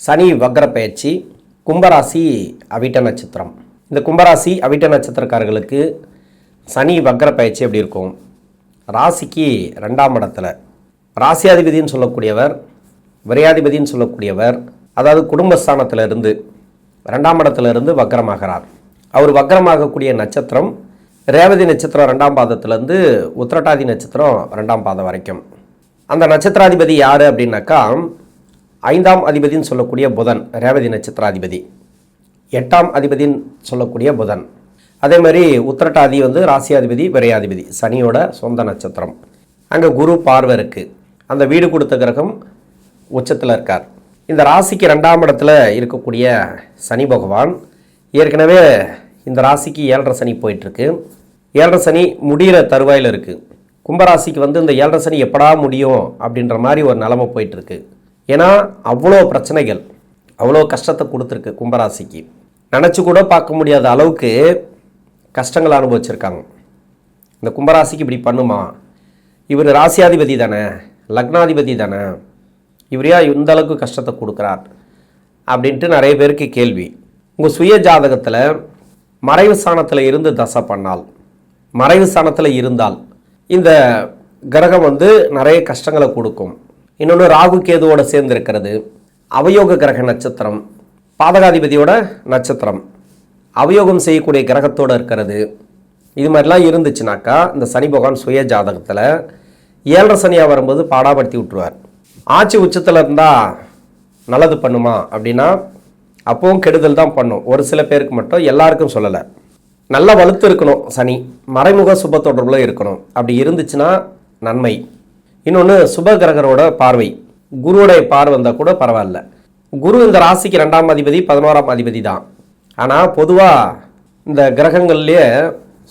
சனி வக்ர பயிற்சி, கும்பராசி அவிட்ட நட்சத்திரம். இந்த கும்பராசி அவிட்ட நட்சத்திரக்காரர்களுக்கு சனி வக்ர பயிற்சி எப்படி இருக்கும்? ராசிக்கு 2ஆம் இடத்துல ராசியாதிபதினு சொல்லக்கூடியவர், விரையாதிபதினு சொல்லக்கூடியவர், அதாவது குடும்பஸ்தானத்திலிருந்து 2ஆம் இடத்துலேருந்து வக்ரமாகிறார். அவர் வக்ரமாகக்கூடிய நட்சத்திரம் ரேவதி நட்சத்திரம் 2ஆம் பாதத்திலேருந்து உத்திரட்டாதி நட்சத்திரம் 2ஆம் பாதம் வரைக்கும். அந்த நட்சத்திராதிபதி யார் அப்படின்னாக்கா 5ஆம் அதிபதினு சொல்லக்கூடிய புதன், ரேவதி நட்சத்திராதிபதி. 8ஆம் அதிபதினு சொல்லக்கூடிய புதன். அதே மாதிரி உத்திரட்டாதி ராசியாதிபதி, விரையாதிபதி, சனியோட சொந்த நட்சத்திரம். அங்கே குரு பார்வை இருக்குது. அந்த வீடு கொடுத்த கிரகம் உச்சத்தில் இருக்கார். இந்த ராசிக்கு 2ஆம் இடத்துல இருக்கக்கூடிய சனி பகவான் ஏற்கனவே இந்த ராசிக்கு 7.5 சனி போயிட்டுருக்கு. 7.5 சனி முடிகிற தருவாயில் இருக்குது. கும்பராசிக்கு இந்த 7.5 சனி எப்படா முடியும் அப்படின்ற மாதிரி ஒரு நிலைமை போயிட்டுருக்கு. ஏன்னா அவ்வளோ பிரச்சனைகள், அவ்வளோ கஷ்டத்தை கொடுத்துருக்கு கும்பராசிக்கு. நினச்சி கூட பார்க்க முடியாத அளவுக்கு கஷ்டங்களை அனுபவிச்சிருக்காங்க. இந்த கும்பராசிக்கு இப்படி பண்ணுமா? இவர் ராசியாதிபதி தானே, லக்னாதிபதி தானே, இவரையா இந்த அளவுக்கு கஷ்டத்தை கொடுக்குறார் அப்படின்ட்டு நிறைய பேருக்கு கேள்வி. உங்கள் சுய ஜாதகத்தில் மறைவு ஸ்தானத்தில் இருந்து தசை பண்ணால், மறைவு ஸ்தானத்தில் இருந்தால் இந்த கிரகம் நிறைய கஷ்டங்களை கொடுக்கும். இன்னொன்று ராகு கேதுவோட சேர்ந்து இருக்கிறது, அவயோக கிரக நட்சத்திரம், பாதகாதிபதியோட நட்சத்திரம், அவயோகம் செய்யக்கூடிய கிரகத்தோடு இருக்கிறது. இது மாதிரிலாம் இருந்துச்சுனாக்கா இந்த சனி பகவான் சுய ஜாதகத்தில் 7.5 சனியாக வரும்போது பாடாப்படுத்தி விட்டுருவார். ஆட்சி உச்சத்தில் இருந்தால் நல்லது பண்ணுமா அப்படின்னா அப்பவும் கெடுதல் தான் பண்ணும். ஒரு சில பேருக்கு மட்டும், எல்லாருக்கும் சொல்லலை. நல்லா வலுத்து இருக்கணும் சனி, மறைமுக சுப தொடர்பில் இருக்கணும். அப்படி இருந்துச்சுன்னா நன்மை. இன்னொன்று சுப கிரகரோட பார்வை, குருவோடைய பார்வை வந்தால் கூட பரவாயில்ல. குரு இந்த ராசிக்கு 2ஆம் அதிபதி, 11ஆம் அதிபதி தான். ஆனால் பொதுவாக இந்த கிரகங்கள்லேயே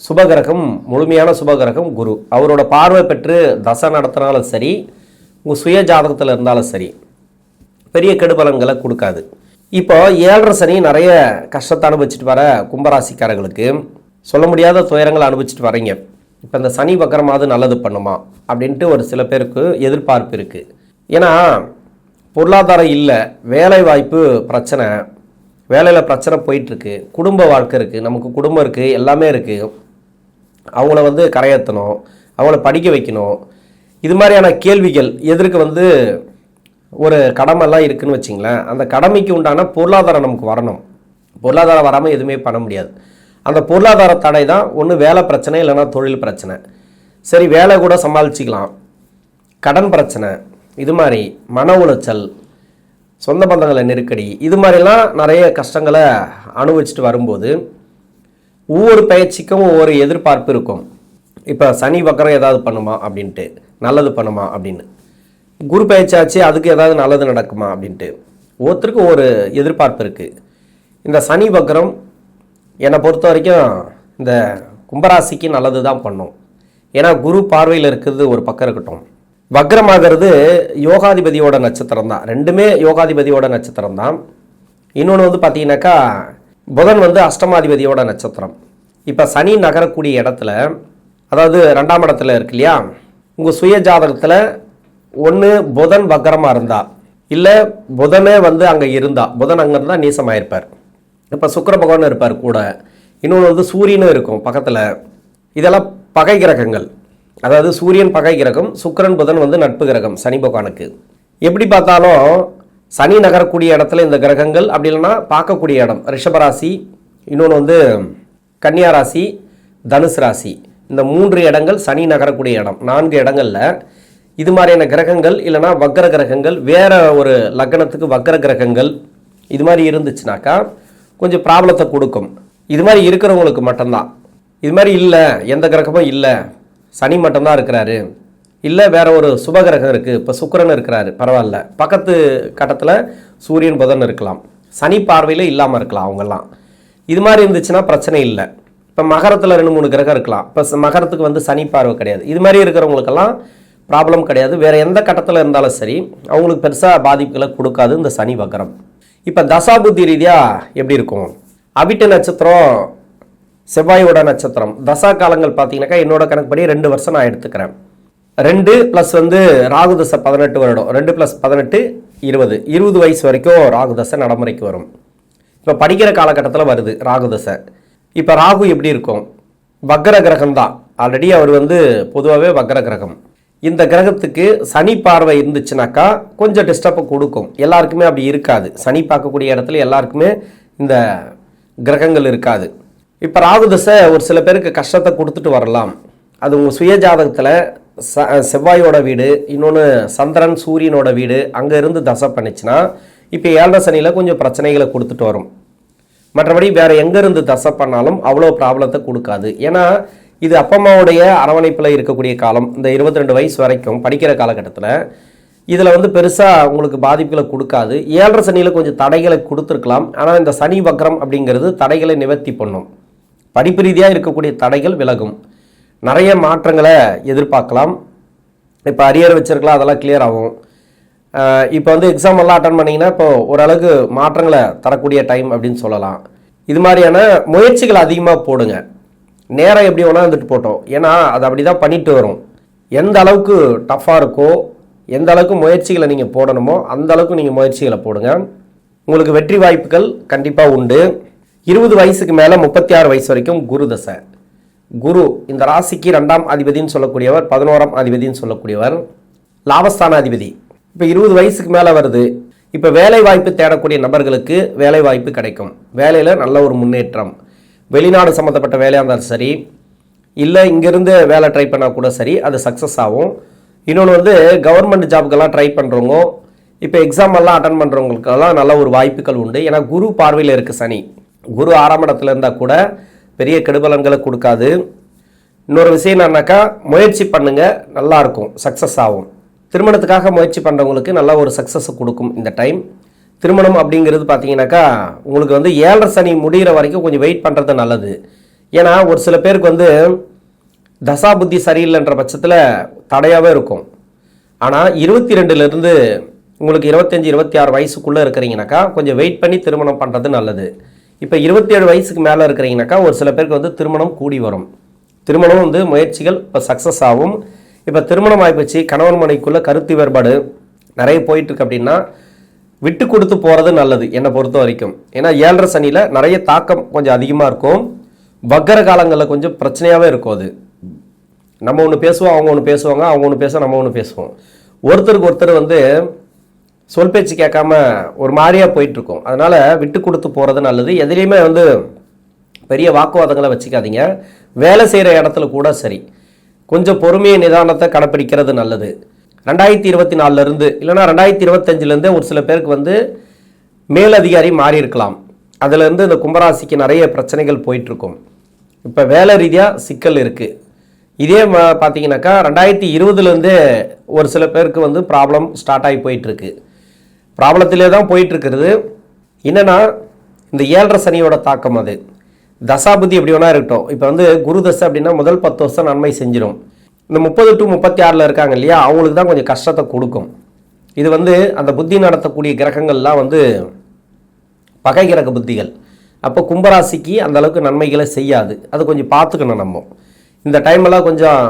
சுபகிரகம், முழுமையான சுபகிரகம் குரு. அவரோட பார்வை பெற்று தசை நடத்தினாலும் சரி, உங்கள் சுய ஜாதகத்தில் இருந்தாலும் சரி, பெரிய கெடுபலன்களை கொடுக்காது. இப்போ 7.5 சனி நிறைய கஷ்டத்தை அனுபவிச்சுட்டு வர கும்பராசிக்காரர்களுக்கு சொல்ல முடியாத துயரங்களை அனுபவிச்சுட்டு வரீங்க. இப்போ இந்த சனி வக்கரமாவது நல்லது பண்ணுமா அப்படின்ட்டு ஒரு சில பேருக்கு எதிர்பார்ப்பு இருக்குது. ஏன்னா பொருளாதாரம் இல்லை, வேலை வாய்ப்பு பிரச்சனை, வேலையில் பிரச்சனை போயிட்டுருக்கு, குடும்ப வாழ்க்கை இருக்குது, நமக்கு குடும்பம் இருக்குது, எல்லாமே இருக்குது. அவங்கள கரையேற்றணும், அவங்கள படிக்க வைக்கணும். இது மாதிரியான கேள்விகள் எதற்கு ஒரு கடமைலாம் இருக்குதுன்னு வச்சிங்களேன். அந்த கடமைக்கு உண்டான பொருளாதாரம் நமக்கு வரணும். பொருளாதாரம் வராமல் எதுவுமே பண்ண முடியாது. அந்த பொருளாதார தடை தான் ஒன்று வேலை பிரச்சனை, இல்லைனா தொழில் பிரச்சனை. சரி, வேலை கூட சமாளிச்சிக்கலாம். கடன் பிரச்சனை, இது மாதிரி மன உளைச்சல், சொந்த பந்தங்களை நெருக்கடி, இது மாதிரிலாம் நிறைய கஷ்டங்களை அனுபவிச்சுட்டு வரும்போது ஒவ்வொரு பயிற்சிக்கும் ஒவ்வொரு எதிர்பார்ப்பு இருக்கும். இப்போ சனி வக்கரம் ஏதாவது பண்ணுமா அப்படின்ட்டு, நல்லது பண்ணுமா அப்படின்னு. குரு பயிற்சியாச்சு, அதுக்கு ஏதாவது நல்லது நடக்குமா அப்படின்ட்டு ஒவ்வொருத்தருக்கு ஒரு எதிர்பார்ப்பு இருக்குது. இந்த சனி வக்கரம் என்னை பொறுத்த வரைக்கும் இந்த கும்பராசிக்கு நல்லது தான் பண்ணும். ஏன்னா குரு பார்வையில் இருக்கிறது ஒரு பக்கம் இருக்கட்டும், வக்ரமாகிறது யோகாதிபதியோட நட்சத்திரம் தான். ரெண்டுமே யோகாதிபதியோட நட்சத்திரம் தான். இன்னொன்று பார்த்தீங்கன்னாக்கா புதன் அஷ்டமாதிபதியோட நட்சத்திரம். இப்போ சனி நகரக்கூடிய இடத்துல, அதாவது 2ஆம் இடத்துல இருக்கு இல்லையா, உங்கள் சுய ஜாதகத்தில் ஒன்று புதன் வக்கரமாக இருந்தால், இல்லை புதனே அங்கே இருந்தால், புதன் அங்கே இருந்தால் நீசமாயிருப்பார். இப்போ சுக்கிர பகவான் இருப்பார் கூட. இன்னொன்று சூரியனும் இருக்கும் பக்கத்தில். இதெல்லாம் பகை கிரகங்கள். அதாவது சூரியன் பகை கிரகம், சுக்கிரன் புதன் நட்பு கிரகம் சனி பகவானுக்கு. எப்படி பார்த்தாலும் சனி நகரக்கூடிய இடத்துல இந்த கிரகங்கள், அப்படி இல்லைன்னா பார்க்கக்கூடிய இடம் ரிஷபராசி, இன்னொன்று கன்னியா ராசி, தனுசு ராசி, இந்த 3 இடங்கள் சனி நகரக்கூடிய இடம். 4 இடங்களில் இது மாதிரியான கிரகங்கள், இல்லைனா வக்கர கிரகங்கள், வேற ஒரு லக்னத்துக்கு வக்கர கிரகங்கள் இது மாதிரி இருந்துச்சுனாக்கா கொஞ்சம் ப்ராப்ளத்தை கொடுக்கும். இது மாதிரி இருக்கிறவங்களுக்கு மட்டும்தான். இது மாதிரி இல்லை, எந்த கிரகமும் இல்லை, சனி மட்டும்தான் இருக்கிறாரு, இல்லை வேற ஒரு சுபகிரகம் இருக்குது, இப்போ சுக்கிரன் இருக்கிறாரு, பரவாயில்ல, பக்கத்து கட்டத்தில் சூரியன் புதன் இருக்கலாம், சனி பார்வையில் இல்லாமல் இருக்கலாம் அவங்கெல்லாம். இது மாதிரி இருந்துச்சுன்னா பிரச்சனை இல்லை. இப்போ மகரத்தில் 2-3 கிரகம் இருக்கலாம், இப்போ மகரத்துக்கு சனி பார்வை கிடையாது. இது மாதிரி இருக்கிறவங்களுக்கெல்லாம் ப்ராப்ளம் கிடையாது. வேறு எந்த கட்டத்தில் இருந்தாலும் சரி அவங்களுக்கு பெருசாக பாதிப்புகளை கொடுக்காது இந்த சனி வக்கரம். இப்போ தசாபுத்தி ரீதியாக எப்படி இருக்கும்? அவிட்ட நட்சத்திரம் செவ்வாயோட நட்சத்திரம். தசா காலங்கள் பார்த்தீங்கன்னாக்கா என்னோட கணக்குப்படி 2 வருஷம் நான் எடுத்துக்கிறேன். 2 + ராகு தசை 18 வருடம், 2 + 18 20 வயசு வரைக்கும் ராகு தசை நடைமுறைக்கு வரும். இப்போ படிக்கிற காலகட்டத்தில் வருது ராகு தசை. இப்போ ராகு எப்படி இருக்கும்? வக்ர கிரகம் தான். ஆல்ரெடி அவர் பொதுவாகவே வக்ர கிரகம். இந்த கிரகத்துக்கு சனி பார்வை இருந்துச்சுனாக்கா கொஞ்சம் டிஸ்டர்பை கொடுக்கும். எல்லாருக்குமே அப்படி இருக்காது. சனி பார்க்கக்கூடிய இடத்துல எல்லாருக்குமே இந்த கிரகங்கள் இருக்காது. இப்போ ராகு தசை ஒரு சில பேருக்கு கஷ்டத்தை கொடுத்துட்டு வரலாம். அது உங்கள் சுய ஜாதகத்தில் செவ்வாயோட வீடு, இன்னொன்று சந்திரன் சூரியனோட வீடு, அங்கே இருந்து தசை பண்ணிச்சுன்னா இப்போ 7 சனியில் கொஞ்சம் பிரச்சனைகளை கொடுத்துட்டு வரும். மற்றபடி வேறு எங்கேருந்து தசை பண்ணாலும் அவ்வளோ ப்ராப்ளத்தை கொடுக்காது. ஏன்னா இது அப்பா அம்மாவுடைய அரவணைப்பில் இருக்கக்கூடிய காலம். இந்த 22 வயசு வரைக்கும் படிக்கிற காலகட்டத்தில் இதில் பெருசாக உங்களுக்கு பாதிப்புகளை கொடுக்காது. 7 சனியில் கொஞ்சம் தடைகளை கொடுத்துருக்கலாம். ஆனால் இந்த சனி வக்ரம் அப்படிங்கிறது தடைகளை நிவர்த்தி பண்ணும். படிப்பு ரீதியாக இருக்கக்கூடிய தடைகள் விலகும். நிறைய மாற்றங்களை எதிர்பார்க்கலாம். இப்போ அரியர் வச்சிருக்கலாம், அதெல்லாம் கிளியர் ஆகும். இப்போ எக்ஸாம் எல்லாம் அட்டன் பண்ணிங்கன்னா இப்போ ஓரளவுக்கு மாற்றங்களை தரக்கூடிய டைம் அப்படின்னு சொல்லலாம். இது மாதிரியான முயற்சிகள் அதிகமாக போடுங்க. நேரம் எப்படி வேணால் வந்துட்டு போட்டோம். ஏன்னா அது அப்படி தான் பண்ணிட்டு வரும். எந்த அளவுக்கு டஃப்பாக இருக்கோ, எந்த அளவுக்கு முயற்சிகளை நீங்கள் போடணுமோ அந்த அளவுக்கு நீங்கள் முயற்சிகளை போடுங்க. உங்களுக்கு வெற்றி வாய்ப்புகள் கண்டிப்பாக உண்டு. 20 வயசுக்கு மேலே 36 வயசு வரைக்கும் குரு தசை. குரு இந்த ராசிக்கு 2ஆம் அதிபதினு சொல்லக்கூடியவர், 11ஆம் அதிபதினு சொல்லக்கூடியவர், லாபஸ்தான அதிபதி. இப்போ 20 வயசுக்கு மேலே வருது. இப்போ வேலை வாய்ப்பு தேடக்கூடிய நபர்களுக்கு வேலை வாய்ப்பு கிடைக்கும். வேலையில் நல்ல ஒரு முன்னேற்றம். வெளிநாடு சம்மந்தப்பட்ட வேலையாக இருந்தாலும் சரி, இல்லை இங்கேருந்து வேலை ட்ரை பண்ணால் கூட சரி, அது சக்ஸஸ் ஆகும். இன்னொன்று கவர்மெண்ட் ஜாபுக்கெல்லாம் ட்ரை பண்ணுறவங்க, இப்போ எக்ஸாம் எல்லாம் அட்டன் பண்ணுறவங்களுக்கெல்லாம் நல்ல ஒரு வாய்ப்புகள் உண்டு. ஏன்னா குரு பார்வையில் இருக்குது சனி. குரு 6ஆம் இடத்துல இருந்தால் கூட பெரிய கெடுபலன்களை கொடுக்காது. இன்னொரு விஷயம் என்னன்னாக்கா, முயற்சி பண்ணுங்கள், நல்லாயிருக்கும், சக்ஸஸ் ஆகும். திருமணத்துக்காக முயற்சி பண்ணுறவங்களுக்கு நல்ல ஒரு சக்ஸஸை கொடுக்கும் இந்த டைம். திருமணம் அப்படிங்கிறது பார்த்தீங்கன்னாக்கா உங்களுக்கு 7 சனி முடிகிற வரைக்கும் கொஞ்சம் வெயிட் பண்ணுறது நல்லது. ஏன்னா ஒரு சில பேருக்கு தசா புத்தி சரியில்லைன்ற பட்சத்தில் தடையாகவே இருக்கும். ஆனால் 22லேருந்து உங்களுக்கு 25, 26 வயசுக்குள்ளே இருக்கிறீங்கனாக்கா கொஞ்சம் வெயிட் பண்ணி திருமணம் பண்ணுறது நல்லது. இப்போ 27 வயசுக்கு மேலே இருக்கிறீங்கனாக்கா ஒரு சில பேருக்கு திருமணம் கூடி வரும். திருமணம் முயற்சிகள் இப்போ சக்ஸஸ் ஆகும். இப்போ திருமணம் ஆகிப்போச்சு, கணவன் மனைவிக்குள்ளே கருத்து வேறுபாடு நிறைய போயிட்டுருக்கு அப்படின்னா விட்டு கொடுத்து போகிறது நல்லது என்னை பொறுத்த வரைக்கும். ஏன்னா 7 சனியில் நிறைய தாக்கம் கொஞ்சம் அதிகமாக இருக்கும். வக்கர காலங்களில் கொஞ்சம் பிரச்சனையாகவே இருக்கும். அது நம்ம ஒன்று பேசுவோம், அவங்க ஒன்று பேசுவாங்க, அவங்க ஒன்று பேச நம்ம ஒன்று பேசுவோம். ஒருத்தருக்கு ஒருத்தர் சொல் பேச்சு கேட்காம ஒரு மாதிரியாக போயிட்டுருக்கோம். அதனால் விட்டு கொடுத்து போகிறது நல்லது. எதுலேயுமே பெரிய வாக்குவாதங்களை வச்சுக்காதீங்க. வேலை செய்கிற இடத்துல கூட சரி, கொஞ்சம் பொறுமையை நிதானத்தை கடைப்பிடிக்கிறது நல்லது. 2024 இல்லைனா 2025 ஒரு சில பேருக்கு மேலதிகாரி மாறி இருக்கலாம். அதுலேருந்து இந்த கும்பராசிக்கு நிறைய பிரச்சனைகள் போயிட்டுருக்கும். இப்போ வேலை ரீதியாக சிக்கல் இருக்குது. இதே பார்த்தீங்கன்னாக்கா 2020 ஒரு சில பேருக்கு ப்ராப்ளம் ஸ்டார்ட் ஆகி போயிட்டுருக்கு. ப்ராப்ளத்திலே தான் போயிட்டுருக்கிறது. என்னென்னா இந்த 7 சனியோட தாக்கம். அது தசாபுத்தி எப்படி வேணா இருக்கட்டும். இப்போ குரு தசை அப்படின்னா முதல் 10 வருஷம் நன்மை செஞ்சிடும். இந்த 30 to 36 இருக்காங்க இல்லையா, அவங்களுக்கு தான் கொஞ்சம் கஷ்டத்தை கொடுக்கும். இது அந்த புத்தி நடத்தக்கூடிய கிரகங்கள்லாம் பகை கிரக புத்திகள். அப்போ கும்பராசிக்கு அந்த அளவுக்கு நன்மைகளை செய்யாது. அது கொஞ்சம் பார்த்துக்கணும். நம்ம இந்த டைமெல்லாம் கொஞ்சம்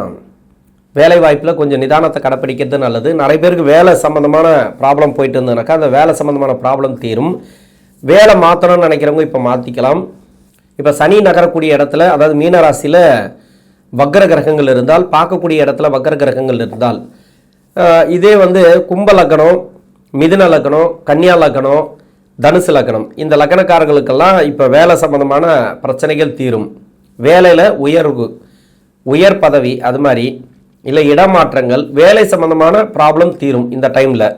வேலை வாய்ப்பில் கொஞ்சம் நிதானத்தை கடைப்பிடிக்கிறது நல்லது. நிறைய பேருக்கு வேலை சம்மந்தமான ப்ராப்ளம் போயிட்டு இருந்ததுனாக்கா அந்த வேலை சம்மந்தமான ப்ராப்ளம் தீரும். வேலை மாற்றணும்னு நினைக்கிறவங்க இப்போ மாற்றிக்கலாம். இப்போ சனி நகரக்கூடிய இடத்துல, அதாவது மீனராசியில் வக்ர கிரகங்கள் இருந்தால், பார்க்கக்கூடிய இடத்துல வக்ர கிரகங்கள் இருந்தால், இதே கும்ப லக்னம், மிதுன லக்னம், கன்னியா லக்னம், தனுசு லக்னம், இந்த லக்னக்காரர்களுக்கெல்லாம் இப்போ வேலை சம்பந்தமான பிரச்சனைகள் தீரும். வேலையில் உயர் பதவி, அது மாதிரி இல்லை இடமாற்றங்கள், வேலை சம்பந்தமான ப்ராப்ளம் தீரும் இந்த டைமில்.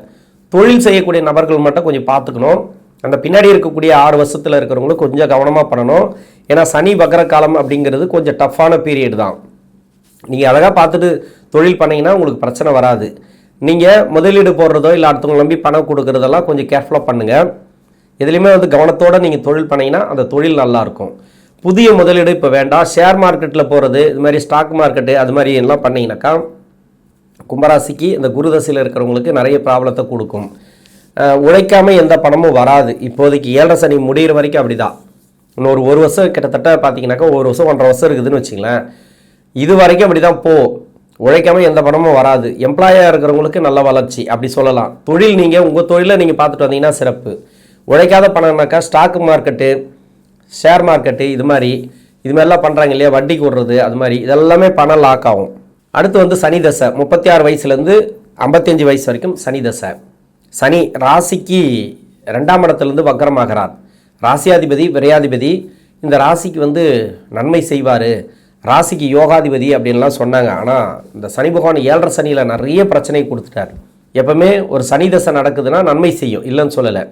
தொழில் செய்யக்கூடிய நபர்கள் மட்டும் கொஞ்சம் பார்த்துக்கணும். அந்த பின்னாடி இருக்கக்கூடிய 6 வருஷத்தில் இருக்கிறவங்களுக்கு கொஞ்சம் கவனமாக பண்ணணும். ஏன்னா சனி வக்ர காலம் அப்படிங்கிறது கொஞ்சம் டஃப்பான பீரியட் தான். நீங்கள் அழகாக பார்த்துட்டு தொழில் பண்ணிங்கன்னா உங்களுக்கு பிரச்சனை வராது. நீங்கள் முதலீடு போடுறதோ இல்லை அடுத்தவங்க நம்பி பணம் கொடுக்குறதெல்லாம் கொஞ்சம் கேர்ஃபுல்லாக பண்ணுங்கள். எதுலேயுமே கவனத்தோடு நீங்கள் தொழில் பண்ணிங்கன்னா அந்த தொழில் நல்லாயிருக்கும். புதிய முதலீடு இப்போ வேண்டாம். ஷேர் மார்க்கெட்டில் போகிறது, இது மாதிரி ஸ்டாக் மார்க்கெட்டு, அது மாதிரி எல்லாம் பண்ணிங்கனாக்கா கும்பராசிக்கு இந்த குருதசையில் இருக்கிறவங்களுக்கு நிறைய ப்ராப்ளத்தை கொடுக்கும். உழைக்காமல் எந்த பணமும் வராது. இப்போதைக்கு 7 சனி முடிகிற வரைக்கும் அப்படி தான். இன்னொரு 1 வருஷம் கிட்டத்தட்ட பார்த்தீங்கன்னாக்கா 1 வருஷம் 1.5 வருஷம் இருக்குதுன்னு வச்சுங்களேன். இது வரைக்கும் அப்படி தான் உழைக்காமல் எந்த பணமும் வராது. எம்ப்ளாயாக இருக்கிறவங்களுக்கு நல்ல வளர்ச்சி அப்படி சொல்லலாம். தொழில் நீங்கள் உங்கள் தொழிலை நீங்கள் பார்த்துட்டு வந்தீங்கன்னா சிறப்பு. உழைக்காத பணம்னாக்கா ஸ்டாக் மார்க்கெட்டு, ஷேர் மார்க்கெட்டு இது மாதிரிலாம் பண்ணுறாங்க இல்லையா, வட்டிக்கு விடுறது, அது மாதிரி இதெல்லாமே பணம் லாக் ஆகும். அடுத்து வந்து சனி தசை 36 வயசுலேருந்து 55 வயசு வரைக்கும் சனி தசை. சனி ராசிக்கு 2ஆம் இடத்துலேருந்து வக்கரமாகிறார். ராசியாதிபதி விரையாதிபதி. இந்த ராசிக்கு வந்து நன்மை செய்வார், ராசிக்கு யோகாதிபதி அப்படின்லாம் சொன்னாங்க. ஆனால் இந்த சனி பகவான் 7.5 சனியில் நிறைய பிரச்சனை கொடுத்துட்டார். எப்பவுமே ஒரு சனி தசை நடக்குதுன்னா நன்மை செய்யும், இல்லைன்னு சொல்லலை.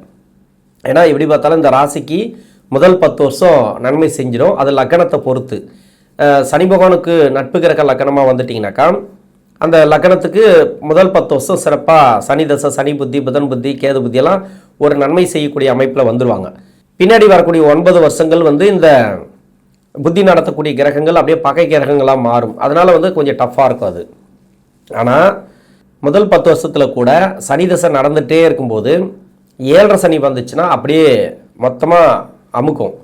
ஏன்னா எப்படி பார்த்தாலும் இந்த ராசிக்கு முதல் 10 வருஷம் நன்மை செஞ்சிடும். அது லக்கணத்தை பொறுத்து. சனி பகவானுக்கு நட்பு கிரக லக்கணமாக வந்துட்டிங்கனாக்கா அந்த லக்கணத்துக்கு முதல் 10 வருஷம் சிறப்பாக சனி தசை, சனி புத்தி, புதன் புத்தி, கேது புத்தியெல்லாம் ஒரு நன்மை செய்யக்கூடிய அமைப்பில் வந்துடுவாங்க. பின்னாடி வரக்கூடிய 9 வருஷங்கள் வந்து இந்த புத்தி நடத்தக்கூடிய கிரகங்கள் அப்படியே பகை கிரகங்களாக மாறும். அதனால் வந்து கொஞ்சம் டஃப்பாக இருக்கும் அது. ஆனால் முதல் 10 வருஷத்தில் கூட சனி தசை நடந்துகிட்டே இருக்கும்போது 7.5 சனி வந்துச்சுன்னா அப்படியே மொத்தமாக அமுக்கும்.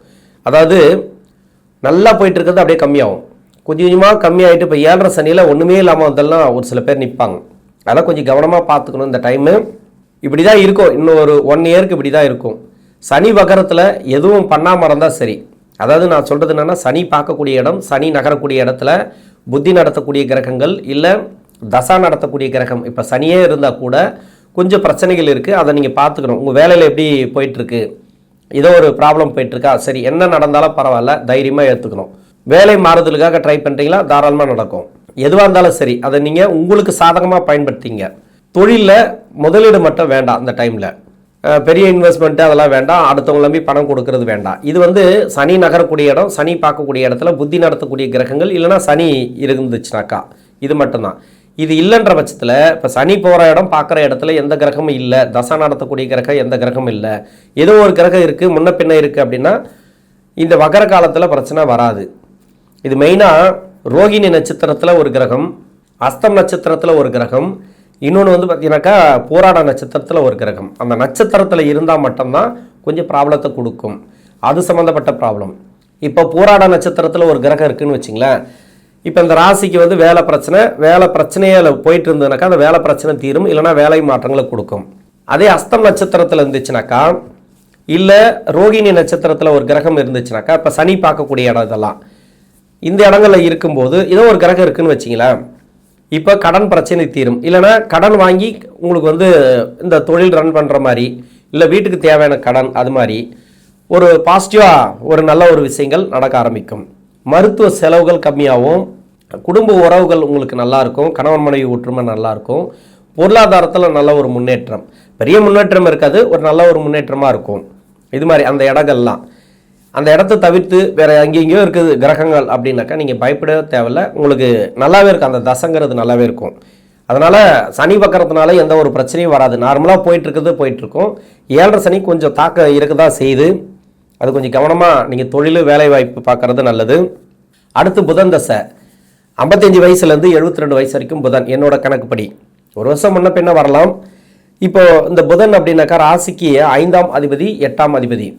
அதாவது நல்லா போயிட்டு இருக்கிறது அப்படியே கம்மியாகும். கொஞ்சம் கொஞ்சமாக கம்மியாகிட்டு இப்போ 7.5 சனியில் ஒன்றுமே இல்லாமல் வந்தெல்லாம் ஒரு சில பேர் நிற்பாங்க. அதெல்லாம் கொஞ்சம் கவனமாக பார்த்துக்கணும். இந்த டைமு இப்படி தான் இருக்கும். இன்னும் ஒரு 1 இயருக்கு இப்படி தான் இருக்கும். சனி வக்கரத்தில் எதுவும் பண்ணாமல் இருந்தால் சரி. அதாவது நான் சொல்கிறது என்னென்னா, சனி பார்க்கக்கூடிய இடம், சனி நகரக்கூடிய இடத்துல புத்தி நடத்தக்கூடிய கிரகங்கள் இல்லை தசா நடத்தக்கூடிய கிரகம் இப்போ சனியே இருந்தால் கூட கொஞ்சம் பிரச்சனைகள் இருக்குது. அதை நீங்கள் பார்த்துக்கணும். உங்கள் வேலையில் எப்படி போயிட்டுருக்கு, ஏதோ ஒரு ப்ராப்ளம் போயிட்டுருக்கா, சரி என்ன நடந்தாலும் பரவாயில்ல, தைரியமாக எடுத்துக்கணும். வேலை மாறுதலுக்காக ட்ரை பண்ணுறீங்களா, தாராளமாக நடக்கும். எதுவாக இருந்தாலும் சரி, அதை நீங்கள் உங்களுக்கு சாதகமாக பயன்படுத்திங்க. தொழிலில் முதலீடு மட்டும் வேண்டாம். அந்த டைமில் பெரிய இன்வெஸ்ட்மெண்ட்டு அதெல்லாம் வேண்டாம். அடுத்தவங்க நம்பி பணம் கொடுக்கறது வேண்டாம். இது வந்து சனி நகரக்கூடிய இடம், சனி பார்க்கக்கூடிய இடத்துல புத்தி நடத்தக்கூடிய கிரகங்கள் இல்லைனா சனி இருந்துச்சுனாக்கா இது மட்டும்தான். இது இல்லைன்ற பட்சத்தில் இப்போ சனி போகிற இடம் பார்க்குற இடத்துல எந்த கிரகமும் இல்லை, தசா நடத்தக்கூடிய கிரகம் எந்த கிரகமும் இல்லை, ஏதோ ஒரு கிரகம் இருக்குது முன்ன பின்ன இருக்குது அப்படின்னா இந்த வகர காலத்தில் பிரச்சனை வராது. இது மெயினாக ரோகிணி நட்சத்திரத்தில் ஒரு கிரகம், அஸ்தம் நட்சத்திரத்தில் ஒரு கிரகம், இன்னொன்று வந்து பார்த்தீங்கன்னாக்கா போராட நட்சத்திரத்தில் ஒரு கிரகம். அந்த நட்சத்திரத்தில் இருந்தால் மட்டும்தான் கொஞ்சம் ப்ராப்ளத்தை கொடுக்கும். அது சம்மந்தப்பட்ட ப்ராப்ளம். இப்போ போராட நட்சத்திரத்தில் ஒரு கிரகம் இருக்குதுன்னு வச்சிங்களேன். இப்போ இந்த ராசிக்கு வந்து வேலை பிரச்சனையில் போயிட்டு இருந்ததுனாக்கா அந்த வேலை பிரச்சனை தீரும், இல்லைனா வேலை மாற்றங்களை கொடுக்கும். அதே அஸ்தம் நட்சத்திரத்தில் இருந்துச்சுனாக்கா இல்லை ரோகிணி நட்சத்திரத்தில் ஒரு கிரகம் இருந்துச்சுனாக்கா இப்போ சனி பார்க்கக்கூடிய இடம் இதெல்லாம் இந்த இடங்களில் இருக்கும்போது ஏதோ ஒரு கிரகம் இருக்குதுன்னு வச்சிங்களேன், இப்போ கடன் பிரச்சனை தீரும். இல்லைனா கடன் வாங்கி உங்களுக்கு வந்து இந்த தொழில் ரன் பண்ணுற மாதிரி இல்லை வீட்டுக்கு தேவையான கடன் அது மாதிரி ஒரு பாசிட்டிவாக ஒரு நல்ல ஒரு விஷயங்கள் நடக்க ஆரம்பிக்கும். மருத்துவ செலவுகள் கம்மியாகும், குடும்ப உறவுகள் உங்களுக்கு நல்லாயிருக்கும், கணவன் மனைவி ஒற்றுமை நல்லாயிருக்கும், பொருளாதாரத்தில் நல்ல ஒரு முன்னேற்றம், பெரிய முன்னேற்றம் இருக்காது, ஒரு நல்ல ஒரு முன்னேற்றமாக இருக்கும். இது மாதிரி அந்த இடங்கள்லாம் அந்த இடத்த தவிர்த்து வேறு எங்கேயோ இருக்குது கிரகங்கள் அப்படின்னாக்கா நீங்கள் பயப்படவே தேவையில்லை. உங்களுக்கு நல்லாவே இருக்கும், அந்த தசைங்கிறது நல்லாவே இருக்கும். அதனால் சனி வக்கரத்தினால எந்த ஒரு பிரச்சனையும் வராது. நார்மலாக போயிட்டுருக்கும். 7.5 சனி கொஞ்சம் தாக்கம் இருக்குதான் செய்யுது. அது கொஞ்சம் கவனமாக நீங்கள் தொழில் வேலை வாய்ப்பு பார்க்குறது நல்லது. அடுத்து புதன் தசை 55 வயசுலேருந்து 72 வயசு வரைக்கும் புதன் என்னோட கணக்குப்படி ஒரு வருஷம் முன்ன பின்ன வரலாம். இப்போது இந்த புதன் அப்படின்னாக்கா ராசிக்கு 5ஆம் அதிபதி 8ஆம் அதிபதி.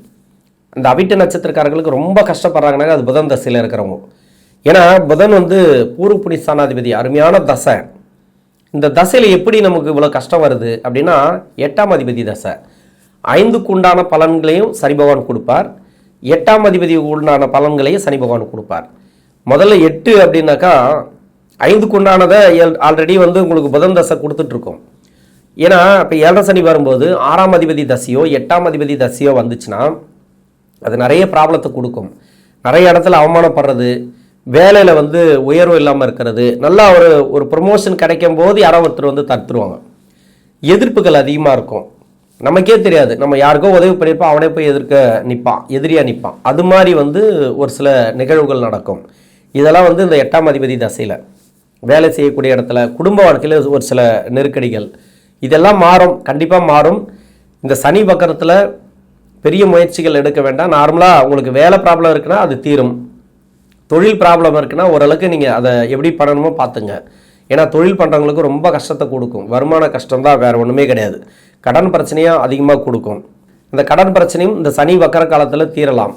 இந்த அவிட்ட நட்சத்திரக்காரர்களுக்கு ரொம்ப கஷ்டப்படுறாங்கனாக்கா அது புதன் தசையில் இருக்கிறவங்க. ஏன்னா புதன் வந்து பூர்வ புண்ணியஸ்தானாதிபதி, அருமையான தசை. இந்த தசையில் எப்படி நமக்கு இவ்வளோ கஷ்டம் வருது அப்படின்னா 8ஆம் அதிபதி தசை. 5க்கு உண்டான பலன்களையும் சனி பகவான் கொடுப்பார், 8ஆம் அதிபதி உண்டான பலன்களையும் சனி பகவான் கொடுப்பார். முதல்ல 8 அப்படின்னாக்கா 5க்கு உண்டானதை ஆல்ரெடி வந்து உங்களுக்கு புதன் தசை கொடுத்துட்ருக்கோம். ஏன்னா இப்போ 7.5 சனி வரும்போது 6ஆம் அதிபதி தசையோ 8ஆம் அதிபதி தசையோ வந்துச்சுன்னா அது நிறைய ப்ராப்ளத்தை கொடுக்கும். நிறைய இடத்துல அவமானப்படுறது, வேலையில் வந்து உயர்வு இல்லாமல் இருக்கிறது, நல்லா ஒரு ப்ரொமோஷன் கிடைக்கும் போது யாரோ ஒருத்தர் வந்து தடுத்துருவாங்க. எதிர்ப்புகள் அதிகமாக இருக்கும், நமக்கே தெரியாது. நம்ம யாருக்கோ உதவி பண்ணியிருப்போம், அவனே போய் எதிரியாக நிற்பான். அது மாதிரி வந்து ஒரு சில நிகழ்வுகள் நடக்கும். இதெல்லாம் வந்து இந்த 8ஆம் அதிபதி தசையில் வேலை செய்யக்கூடிய இடத்துல குடும்ப வாழ்க்கையில் ஒரு சில நெருக்கடிகள் இதெல்லாம் மாறும், கண்டிப்பாக மாறும். இந்த சனி வக்கரத்தில் பெரிய முயற்சிகள் எடுக்க வேண்டாம். நார்மலாக உங்களுக்கு வேலை ப்ராப்ளம் இருக்குன்னா அது தீரும், தொழில் ப்ராப்ளம் இருக்குன்னா ஓரளவுக்கு நீங்கள் அதை எப்படி பண்ணணுமோ பார்த்துங்க. ஏன்னா தொழில் பண்ணுறவங்களுக்கு ரொம்ப கஷ்டத்தை கொடுக்கும். வருமான கஷ்டம் தான், வேறு ஒன்றுமே கிடையாது. கடன் பிரச்சனையாக அதிகமாக கொடுக்கும். இந்த கடன் பிரச்சனையும் இந்த சனி வக்கர காலத்தில் தீரலாம்.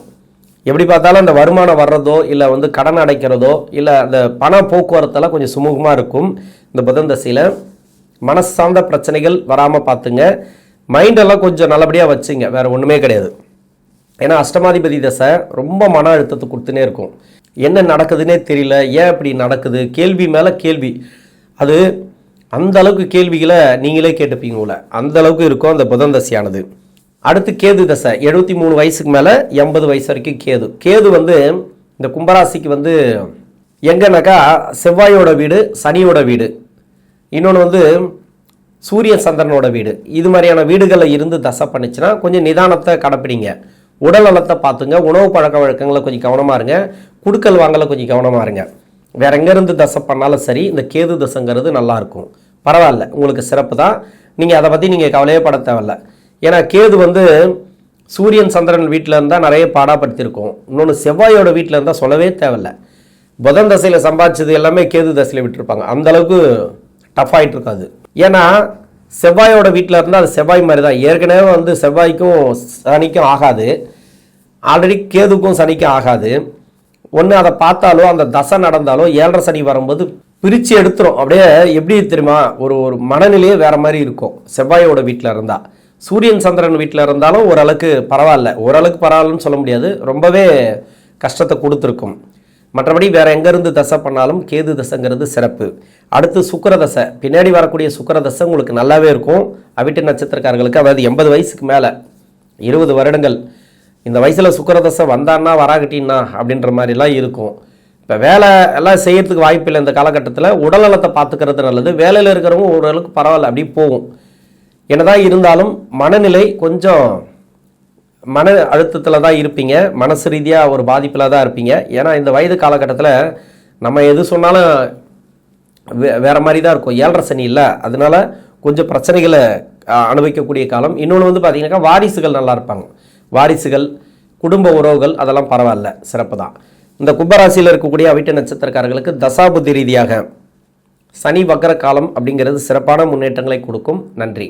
எப்படி பார்த்தாலும் அந்த வருமானம் வர்றதோ இல்லை வந்து கடன் அடைக்கிறதோ இல்லை அந்த பண போக்குவரத்தெல்லாம் கொஞ்சம் சுமூகமாக இருக்கும் இந்த புதன் தசையில். மனசு சார்ந்த பிரச்சனைகள் வராமல் பார்த்துங்க. மைண்டெல்லாம் கொஞ்சம் நல்லபடியாக வச்சுங்க, வேறு ஒன்றுமே கிடையாது. ஏன்னா அஷ்டமாதிபதி தசை ரொம்ப மன அழுத்தத்தை கொடுத்துனே இருக்கும். என்ன நடக்குதுன்னே தெரியல, ஏன் இப்படி நடக்குது, கேள்வி மேலே கேள்வி. அது அந்த அளவுக்கு கேள்விகளை நீங்களே கேட்டுப்பீங்க போல, அந்த அளவுக்கு இருக்கும் அந்த புதன் தசையானது. அடுத்து கேது தசை 73 வயசுக்கு மேலே 80 வயசு வரைக்கும் கேது. கேது வந்து இந்த கும்பராசிக்கு வந்து எங்கன்னாக்கா செவ்வாயோட வீடு, சனியோட வீடு, இன்னொன்று வந்து சூரிய சந்திரனோட வீடு. இது மாதிரியான வீடுகளில் இருந்து தசை பண்ணிச்சுன்னா கொஞ்சம் நிதானத்தை கடைப்பிடிங்க. உடல் நலத்தை பார்த்துங்க. உணவு பழக்க வழக்கங்களை கொஞ்சம் கவனமாக இருங்க. குடுக்கல் வாங்கலை கொஞ்சம் கவனமாக இருங்க. வேற எங்கேருந்து தசை பண்ணாலும் சரி, இந்த கேது தசைங்கிறது நல்லாயிருக்கும், பரவாயில்ல, உங்களுக்கு சிறப்பு தான். நீங்கள் அதை பற்றி நீங்கள் கவலையே பட தேவையில்ல. ஏன்னா கேது வந்து சூரியன் சந்திரன் வீட்டில் இருந்தால் நிறைய பாடாப்படுத்தியிருக்கும். இன்னொன்று செவ்வாயோட வீட்டில் இருந்தால் சொல்லவே தேவையில்ல. புதன் தசையில் சம்பாதிச்சது எல்லாமே கேது தசையில் விட்டுருப்பாங்க. அந்த அளவுக்கு டஃப் ஆகிட்டு இருக்காது. ஏன்னா செவ்வாயோட வீட்டில் இருந்தால் அது செவ்வாய் மாதிரி தான். ஏற்கனவே வந்து செவ்வாய்க்கும் சனிக்கும் ஆகாது, ஆல்ரெடி கேதுக்கும் சனிக்கும் ஆகாது. ஒன்று அதை பார்த்தாலோ அந்த தசை நடந்தாலோ 7.5 சனி வரும்போது பிரித்து எடுத்துரும். அப்படியே எப்படி தெரியுமா, ஒரு மனநிலையே வேறு மாதிரி இருக்கும் செவ்வாயோட வீட்டில் இருந்தால். சூரியன் சந்திரன் வீட்டில் இருந்தாலும் ஓரளவுக்கு பரவாயில்ல, ஓரளவுக்கு பரவாயில்லன்னு சொல்ல முடியாது, ரொம்பவே கஷ்டத்தை கொடுத்துருக்கும். மற்றபடி வேறு எங்கேருந்து தசை பண்ணாலும் கேது தசைங்கிறது சிறப்பு. அடுத்து சுக்கிர தசை, பின்னாடி வரக்கூடிய சுக்கிர தசை உங்களுக்கு நல்லாவே இருக்கும். அவிட்ட நட்சத்திரக்காரர்களுக்கு, அதாவது 80 வயசுக்கு மேலே 20 வருடங்கள் இந்த வயசில் சுக்கிர தசை வந்தான்னா வராகட்டின்னா அப்படின்ற மாதிரிலாம் இருக்கும். இப்போ வேலை எல்லாம் செய்யறதுக்கு வாய்ப்பு இல்லை இந்த காலகட்டத்தில். உடல்நலத்தை பார்த்துக்கிறது நல்லது. வேலையில் இருக்கிறவங்க ஓரளவுக்கு பரவாயில்ல, அப்படி போகும். என்னதான் இருந்தாலும் மனநிலை கொஞ்சம் மன அழுத்தத்தில் தான் இருப்பீங்க, மனசு ரீதியாக ஒரு பாதிப்பில் தான் இருப்பீங்க. ஏன்னா இந்த வயது காலகட்டத்தில் நம்ம எது சொன்னாலும் வேறு மாதிரி தான் இருக்கும். 7.5 சனி இல்லை, அதனால கொஞ்சம் பிரச்சனைகளை அனுபவிக்கக்கூடிய காலம். இன்னொன்று வந்து பார்த்தீங்கன்னாக்கா வாரிசுகள் நல்லா இருப்பாங்க. வாரிசுகள், குடும்ப உறவுகள் அதெல்லாம் பரவாயில்ல, சிறப்பு தான். இந்த கும்பராசியில் இருக்கக்கூடிய அவிட்ட நட்சத்திரக்காரர்களுக்கு தசாபுத்தி ரீதியாக சனி வக்கர காலம் அப்படிங்கிறது சிறப்பான முன்னேற்றங்களை கொடுக்கும். நன்றி.